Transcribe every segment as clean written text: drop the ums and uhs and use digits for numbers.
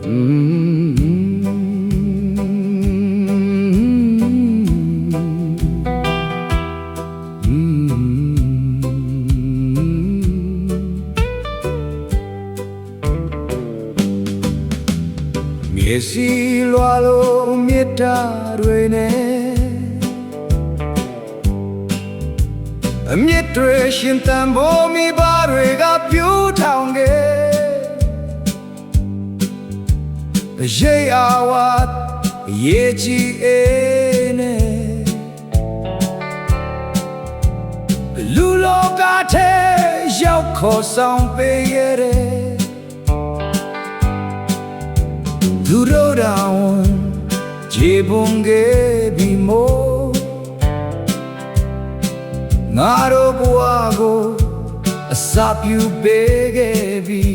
မြေစီလွာလုံးမြစ်တာတွေနဲ့အမြစ်တွေရှင်သန်ဖို့မိဘတွေကပြူထောင်ခဲ့ရိတ်အာဝတ်ရေကြီးအေးနဲ့လူလောကထဲရောက်ခေါ်ဆောင်ပေးခဲ့တဲ့သူတို့တောင်ခြေပွန်ခဲ့ပြီမို့ငါတို့ဘဝကိုအစာပြုပေးခဲ့ပြီ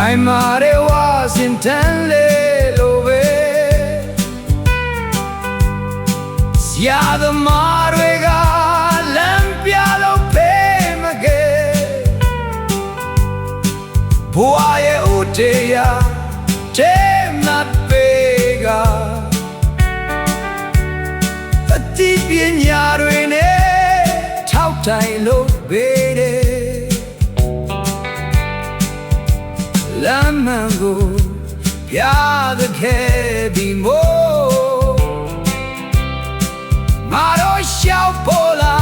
ခိုင်မာတဲ့ဝါစင်တန်လေးလိုပဲဆရာသမားတွေကလမ်းပြလို့ပေးမခဲ့ဘဝရဲ့ဦးတရားတဲမပေးကအတိပညာတွေနဲ့ထောက်တိုင်လို့ပေးတယ်လမ်းမှန်ကိုပြသခဲ့ပြီးမို့ငါတို့ရှောက်ပေါ်လာ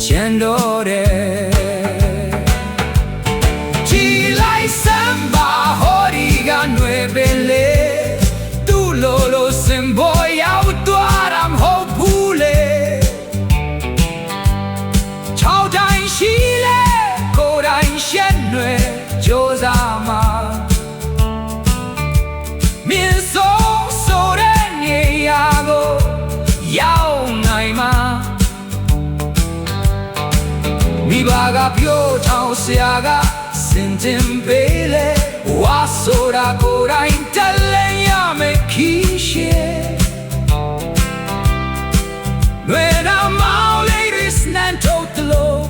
ချင်တော့တယ်ကြည်လိုက်စမ်းပါဟောဒီကຫນွေပင်လေသူ့လိုစင်ပေါ်ရောက်သွားတာမဟုတ်ဘူးလေ၆တိုင်းရှိလေကိုယ်တိုင်ရှက်ຫນွေကြိုးစားမှာမြင်ဆုံးဆိုတဲ့နေရာကိုရောက်နိုင်မှာမိဘကပြောထောင်ဆရာကစင်တင်ပေးလေဝါဆိုတာကိုယ်တိုင်တလဲရမယ်ခီးရှေလွယ်တော်မောင်လေးတွေစနန်ထုတ်တလို့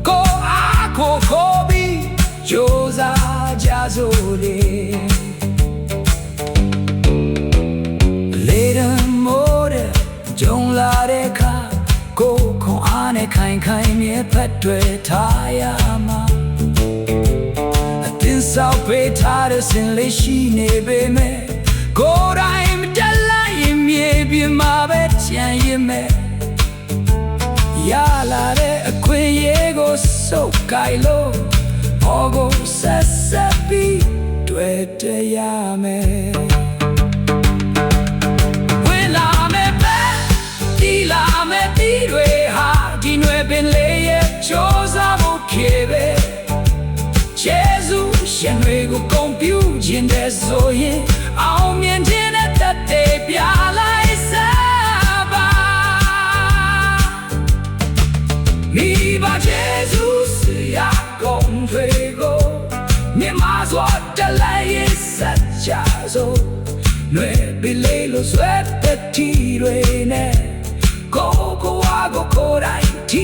ကိုအားကိုခေါ်ပြီးကြိုးစားကြစို့လေလေတမိုးတဲ့ကြုံလာတဲ့အခါကိုခွန်အားနဲ့ခိုင်ခိုင်မြဲဖက်တွေထားရမှာအတင်းဆောက်ပေးထားတဲ့စင်လေးရှိနေပေမဲ့ကိုယ်တိုင်မတက်လိုက်ရင်မြေပြင်မှာပဲကြံရစ်မဲ့ရလာတဲ့အခွင့်အရေးကိုစုပ်ကိုင်လို့ဘောကိုဆက်ဆက်ပြီးတွေ့တရမယ်ဝင်လာမယ်ပဲဒီလာမယ်ပြီးတွေဟာဒီຫນွေပင်လေးရဲ့ကြိုးစားဖို့ခေပဲကျေးဇူးရှင်တွေကိုဂုဏ်ပြုခြင်းတဲ့ဆိုရင်အောင်မြင်ခြင်းနဲ့တတ်တဲ့ပြလိုက်စပါမိဘကျေးဇူးစရာဂုဏ်တွေကိုမြင်မစွာတလိုက်ရဲ့စัจကြစို့ຫນွေပင်လေးလို့ဆွဲတဲ့တီတွေနဲ့ကိုဝါကိုကိုယ်တိုင်တီ